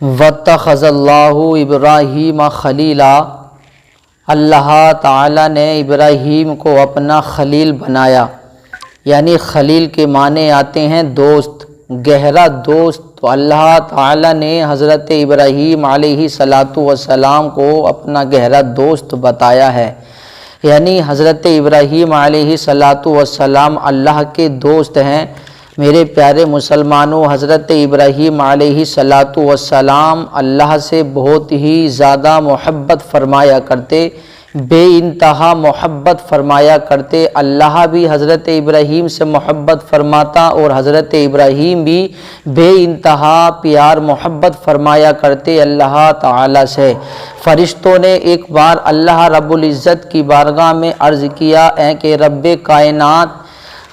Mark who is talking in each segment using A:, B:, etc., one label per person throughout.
A: وَاتَّخَذَ اللَّهُ إِبْرَاهِيمَ خَلِيلًا، اللہ تعالیٰ نے ابراہیم کو اپنا خلیل بنایا، یعنی خلیل کے معنی آتے ہیں دوست، گہرا دوست۔ تو اللہ تعالیٰ نے حضرت ابراہیم علیہ السلام کو اپنا گہرا دوست بتایا ہے، یعنی حضرت ابراہیم علیہ السلام اللہ کے دوست ہیں۔ میرے پیارے مسلمانوں، حضرت ابراہیم علیہ السلام اللہ سے بہت ہی زیادہ محبت فرمایا کرتے، بے انتہا محبت فرمایا کرتے۔ اللہ بھی حضرت ابراہیم سے محبت فرماتا اور حضرت ابراہیم بھی بے انتہا پیار محبت فرمایا کرتے اللہ تعالیٰ سے۔ فرشتوں نے ایک بار اللہ رب العزت کی بارگاہ میں عرض کیا، اے کہ رب کائنات،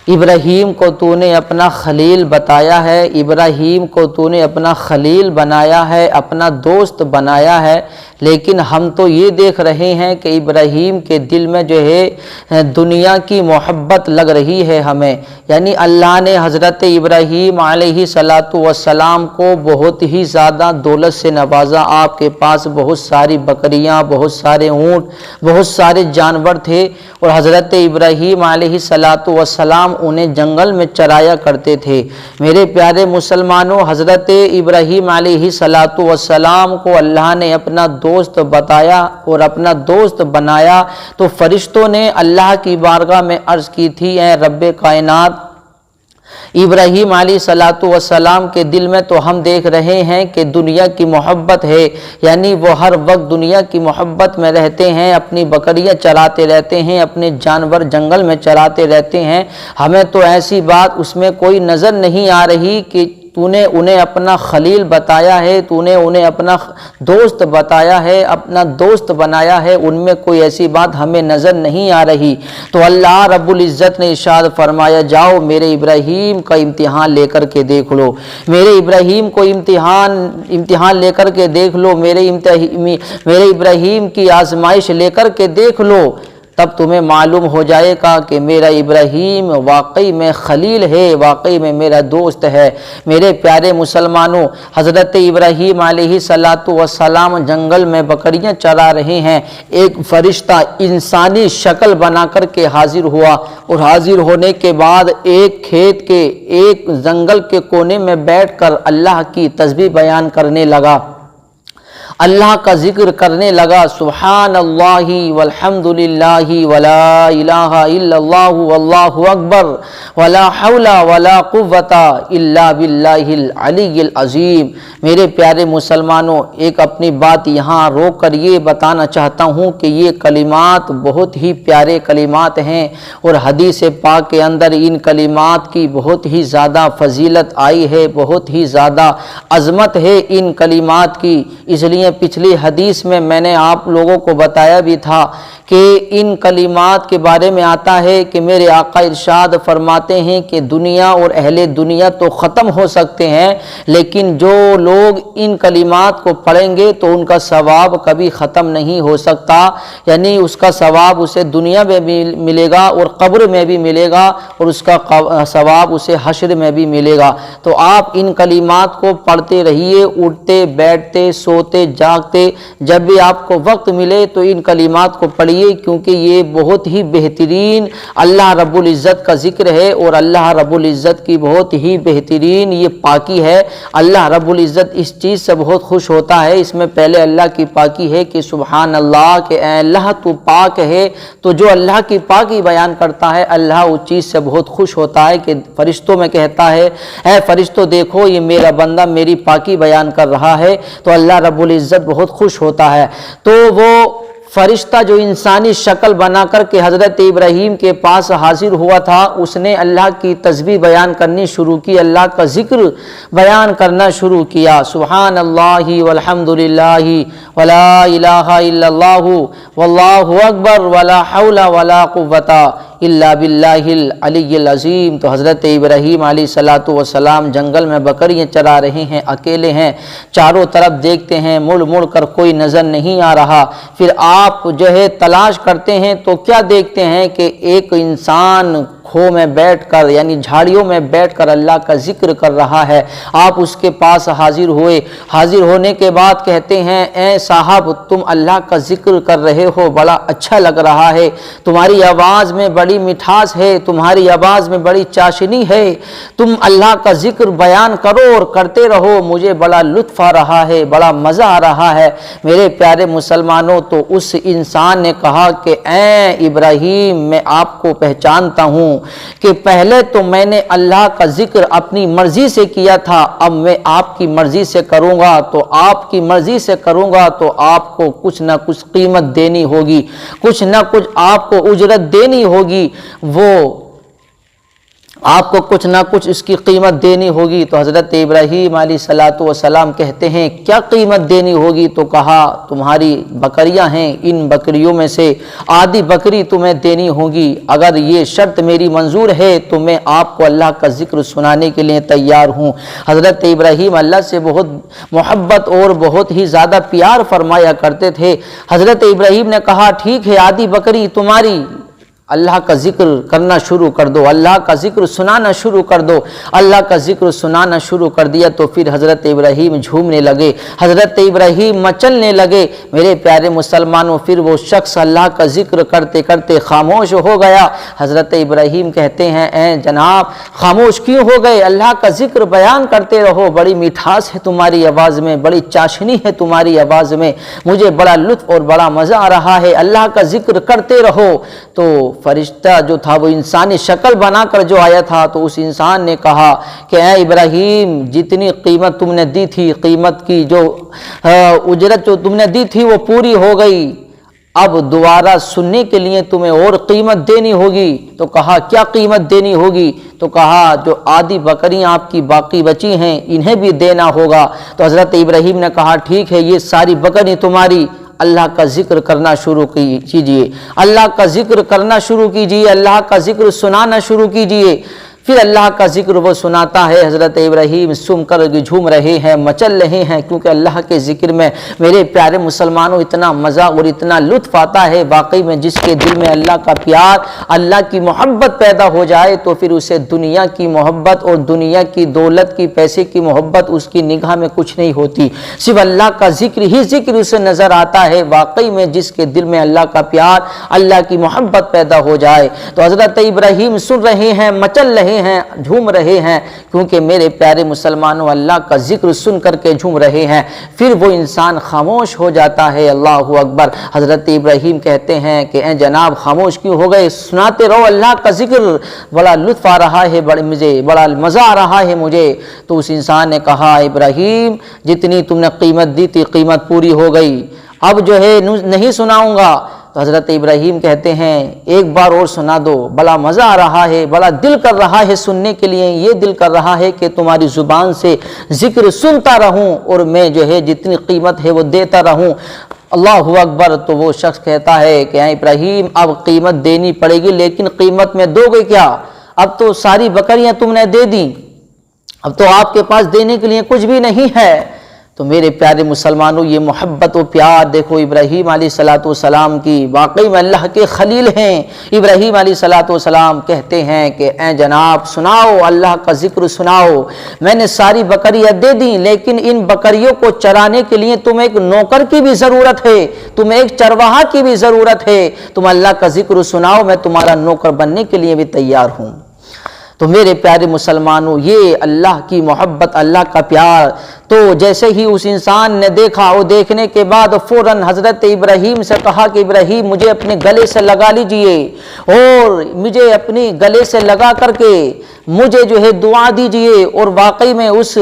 A: ابراہیم کو تو نے اپنا خلیل بتایا ہے، ابراہیم کو تو نے اپنا خلیل بنایا ہے، اپنا دوست بنایا ہے، لیکن ہم تو یہ دیکھ رہے ہیں کہ ابراہیم کے دل میں جو ہے دنیا کی محبت لگ رہی ہے ہمیں۔ یعنی اللہ نے حضرت ابراہیم علیہ السلام کو بہت ہی زیادہ دولت سے نوازا۔ آپ کے پاس بہت ساری بکریاں، بہت سارے اونٹ، بہت سارے جانور تھے، اور حضرت ابراہیم علیہ السلام انہیں جنگل میں چرایا کرتے تھے۔ میرے پیارے مسلمانوں، حضرت ابراہیم علیہ السلام کو اللہ نے اپنا دوست بتایا اور اپنا دوست بنایا، تو فرشتوں نے اللہ کی بارگاہ میں عرض کی تھی، اے رب کائنات، ابراہیم علیہ السلام کے دل میں تو ہم دیکھ رہے ہیں کہ دنیا کی محبت ہے، یعنی وہ ہر وقت دنیا کی محبت میں رہتے ہیں، اپنی بکریاں چراتے رہتے ہیں، اپنے جانور جنگل میں چراتے رہتے ہیں۔ ہمیں تو ایسی بات اس میں کوئی نظر نہیں آ رہی کہ تو نے انہیں اپنا خلیل بتایا ہے، تو نے انہیں اپنا دوست بتایا ہے، اپنا دوست بنایا ہے، ان میں کوئی ایسی بات ہمیں نظر نہیں آ رہی۔ تو اللہ رب العزت نے ارشاد فرمایا، جاؤ میرے ابراہیم کا امتحان لے کر کے دیکھ لو، میرے ابراہیم کو امتحان لے کر کے دیکھ لو، میرے ابراہیم کی آزمائش لے کر کے دیکھ لو، تب تمہیں معلوم ہو جائے گا کہ میرا ابراہیم واقعی میں خلیل ہے، واقعی میں میرا دوست ہے۔ میرے پیارے مسلمانوں، حضرت ابراہیم علیہ السلام جنگل میں بکریاں چرا رہے ہیں، ایک فرشتہ انسانی شکل بنا کر کے حاضر ہوا، اور حاضر ہونے کے بعد ایک کھیت کے ایک جنگل کے کونے میں بیٹھ کر اللہ کی تسبیح بیان کرنے لگا، اللہ کا ذکر کرنے لگا، سبحان اللہ والحمد للہ ولا الہ الا اللہ واللہ اکبر ولا حول ولا قوت الا باللہ العلی العظیم۔ میرے پیارے مسلمانوں، ایک اپنی بات یہاں روک کر یہ بتانا چاہتا ہوں کہ یہ کلمات بہت ہی پیارے کلمات ہیں، اور حدیث پاک کے اندر ان کلمات کی بہت ہی زیادہ فضیلت آئی ہے، بہت ہی زیادہ عظمت ہے ان کلمات کی۔ اس لیے پچھلی حدیث میں نے آپ لوگوں کو بتایا بھی تھا کہ ان کلمات کے بارے میں آتا ہے کہ میرے آقا ارشاد فرماتے ہیں کہ دنیا اور اہل دنیا تو ختم ہو سکتے ہیں، لیکن جو لوگ ان کلمات کو پڑھیں گے تو ان کا ثواب کبھی ختم نہیں ہو سکتا، یعنی اس کا ثواب اسے دنیا میں بھی ملے گا اور قبر میں بھی ملے گا، اور اس کا ثواب اسے حشر میں بھی ملے گا۔ تو آپ ان کلمات کو پڑھتے رہیے، اٹھتے بیٹھتے سوتے جاگتے، جب بھی آپ کو وقت ملے تو ان کلمات کو پڑھیے، کیونکہ یہ بہت ہی بہترین اللہ رب العزت کا ذکر ہے، اور اللہ رب العزت کی بہت ہی بہترین یہ پاکی ہے۔ اللہ رب العزت اس چیز سے بہت خوش ہوتا ہے، اس میں پہلے اللہ کی پاکی ہے کہ سبحان اللہ، کہ اے اللہ تو پاک ہے۔ تو جو اللہ کی پاکی بیان کرتا ہے، اللہ اس چیز سے بہت خوش ہوتا ہے کہ فرشتوں میں کہتا ہے، اے فرشتوں دیکھو یہ میرا بندہ میری پاکی بیان کر رہا ہے، تو اللہ رب العزت بہت خوش ہوتا ہے۔ تو وہ فرشتہ جو انسانی شکل بنا کر کے حضرت ابراہیم کے پاس حاضر ہوا تھا، اس نے اللہ کی تسبیح بیان کرنی شروع کی، اللہ کا ذکر بیان کرنا شروع کیا، سبحان اللہ والحمد للہ ولا الہ الا اللہ واللہ اکبر ولا حول ولا قوت الا باللہ العلی العظیم۔ تو حضرت ابراہیم علیہ السلام جنگل میں بکریاں چرا رہے ہیں، اکیلے ہیں، چاروں طرف دیکھتے ہیں، مڑ مڑ کر کوئی نظر نہیں آ رہا۔ پھر آپ جو ہے تلاش کرتے ہیں تو کیا دیکھتے ہیں کہ ایک انسان کھو میں بیٹھ کر یعنی جھاڑیوں میں بیٹھ کر اللہ کا ذکر کر رہا ہے۔ آپ اس کے پاس حاضر ہوئے، حاضر ہونے کے بعد کہتے ہیں اے صاحب تم اللہ کا ذکر کر رہے ہو، بڑا اچھا لگ رہا ہے، تمہاری آواز میں بڑی مٹھاس ہے، تمہاری آواز میں بڑی چاشنی ہے، تم اللہ کا ذکر بیان کرو اور کرتے رہو، مجھے بڑا لطف آ رہا ہے، بڑا مزہ آ رہا ہے۔ میرے پیارے مسلمانوں، تو اس انسان نے کہا کہ اے ابراہیم میں آپ کو پہچانتا ہوں کہ پہلے تو میں نے اللہ کا ذکر اپنی مرضی سے کیا تھا، اب میں آپ کی مرضی سے کروں گا، تو آپ کی مرضی سے کروں گا تو آپ کو کچھ نہ کچھ قیمت دینی ہوگی، کچھ نہ کچھ آپ کو اجرت دینی ہوگی، وہ آپ کو کچھ نہ کچھ اس کی قیمت دینی ہوگی۔ تو حضرت ابراہیم علیہ السلام کہتے ہیں کیا قیمت دینی ہوگی؟ تو کہا تمہاری بکریاں ہیں، ان بکریوں میں سے آدھی بکری تمہیں دینی ہوگی، اگر یہ شرط میری منظور ہے تو میں آپ کو اللہ کا ذکر سنانے کے لیے تیار ہوں۔ حضرت ابراہیم اللہ سے بہت محبت اور بہت ہی زیادہ پیار فرمایا کرتے تھے۔ حضرت ابراہیم نے کہا ٹھیک ہے آدھی بکری تمہاری، اللہ کا ذکر کرنا شروع کر دو، اللہ کا ذکر سنانا شروع کر دو۔ اللہ کا ذکر سنانا شروع کر دیا تو پھر حضرت ابراہیم جھومنے لگے، حضرت ابراہیم مچلنے لگے۔ میرے پیارے مسلمانوں، پھر وہ شخص اللہ کا ذکر کرتے کرتے خاموش ہو گیا۔ حضرت ابراہیم کہتے ہیں اے جناب خاموش کیوں ہو گئے؟ اللہ کا ذکر بیان کرتے رہو، بڑی مٹھاس ہے تمہاری آواز میں، بڑی چاشنی ہے تمہاری آواز میں، مجھے بڑا لطف اور بڑا مزہ آ رہا ہے، اللہ کا ذکر کرتے رہو۔ تو فرشتہ جو تھا وہ انسانی شکل بنا کر جو آیا تھا، تو اس انسان نے کہا کہ اے ابراہیم جتنی قیمت تم نے دی تھی، قیمت کی جو اجرت جو تم نے دی تھی وہ پوری ہو گئی، اب دوبارہ سننے کے لیے تمہیں اور قیمت دینی ہوگی۔ تو کہا کیا قیمت دینی ہوگی؟ تو کہا جو آدھی بکریاں آپ کی باقی بچی ہیں انہیں بھی دینا ہوگا۔ تو حضرت ابراہیم نے کہا ٹھیک ہے یہ ساری بکری تمہاری، اللہ کا ذکر کرنا شروع کیجئے، اللہ کا ذکر کرنا شروع کیجئے، اللہ کا ذکر سنانا شروع کیجئے۔ پھر اللہ کا ذکر وہ سناتا ہے، حضرت ابراہیم سن کر جھوم رہے ہیں، مچل رہے ہیں، کیونکہ اللہ کے ذکر میں میرے پیارے مسلمانوں اتنا مزہ اور اتنا لطف آتا ہے، واقعی میں جس کے دل میں اللہ کا پیار، اللہ کی محبت پیدا ہو جائے تو پھر اسے دنیا کی محبت اور دنیا کی دولت کی، پیسے کی محبت اس کی نگاہ میں کچھ نہیں ہوتی، صرف اللہ کا ذکر ہی ذکر اسے نظر آتا ہے۔ واقعی میں جس کے دل میں اللہ کا پیار، اللہ کی محبت پیدا ہو جائے تو حضرت ابراہیم سن رہے ہیں، مچل رہے ہیں، جھوم رہے ہیں، کیونکہ میرے پیارے مسلمانوں اللہ کا ذکر سن کر کے جھوم رہے ہیں۔ پھر وہ انسان خاموش ہو جاتا ہے، اللہ اکبر۔ حضرت ابراہیم کہتے ہیں کہ اے جناب خاموش کیوں ہو گئے؟ سناتے رہو اللہ کا ذکر، بڑا لطف آ رہا ہے، بڑا مزہ آ رہا ہے مجھے۔ تو اس انسان نے کہا ابراہیم جتنی تم نے قیمت دی تھی قیمت پوری ہو گئی، اب جو ہے نہیں سناؤں گا۔ تو حضرت ابراہیم کہتے ہیں ایک بار اور سنا دو، بڑا مزہ آ رہا ہے، بڑا دل کر رہا ہے سننے کے لیے، یہ دل کر رہا ہے کہ تمہاری زبان سے ذکر سنتا رہوں اور میں جو ہے جتنی قیمت ہے وہ دیتا رہوں۔ اللہ اکبر۔ تو وہ شخص کہتا ہے کہ اے ابراہیم اب قیمت دینی پڑے گی، لیکن قیمت میں دو گے کیا؟ اب تو ساری بکریاں تم نے دے دیں، اب تو آپ کے پاس دینے کے لیے کچھ بھی نہیں ہے۔ تو میرے پیارے مسلمانوں یہ محبت و پیار دیکھو ابراہیم علیہ السلام کی، واقعی میں اللہ کے خلیل ہیں۔ ابراہیم علیہ السلام کہتے ہیں کہ اے جناب سناؤ اللہ کا ذکر سناؤ، میں نے ساری بکریاں دے دیں لیکن ان بکریوں کو چرانے کے لیے تم ایک نوکر کی بھی ضرورت ہے، تم ایک چرواہا کی بھی ضرورت ہے، تم اللہ کا ذکر سناؤ، میں تمہارا نوکر بننے کے لیے بھی تیار ہوں۔ تو میرے پیارے مسلمانوں یہ اللہ کی محبت، اللہ کا پیار، تو جیسے ہی اس انسان نے دیکھا، وہ دیکھنے کے بعد فوراً حضرت ابراہیم سے کہا کہ ابراہیم مجھے اپنے گلے سے لگا لیجئے اور مجھے اپنی گلے سے لگا کر کے مجھے جو ہے دعا دیجئے۔ اور واقعی میں اس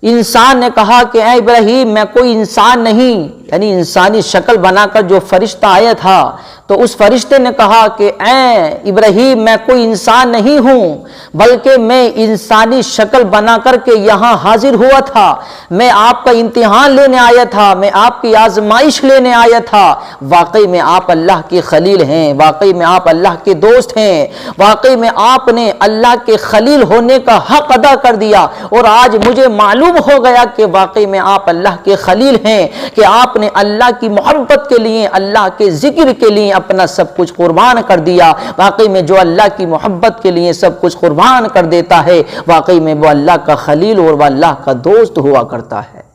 A: انسان نے کہا کہ اے ابراہیم میں کوئی انسان نہیں، یعنی انسانی شکل بنا کر جو فرشتہ آیا تھا، تو اس فرشتے نے کہا کہ اے ابراہیم میں کوئی انسان نہیں ہوں بلکہ میں انسانی شکل بنا کر کے یہاں حاضر ہوا تھا، میں آپ کا امتحان لینے آیا تھا، میں آپ کی آزمائش لینے آیا تھا۔ واقعی میں آپ اللہ کے خلیل ہیں، واقعی میں آپ اللہ کے دوست ہیں، واقعی میں آپ نے اللہ کے خلیل ہونے کا حق ادا کر دیا، اور آج مجھے معلوم ہو گیا کہ واقعی میں آپ اللہ کے خلیل ہیں، کہ آپ آپ نے اللہ کی محبت کے لیے، اللہ کے ذکر کے لیے اپنا سب کچھ قربان کر دیا۔ واقعی میں جو اللہ کی محبت کے لیے سب کچھ قربان کر دیتا ہے، واقعی میں وہ اللہ کا خلیل اور وہ اللہ کا دوست ہوا کرتا ہے۔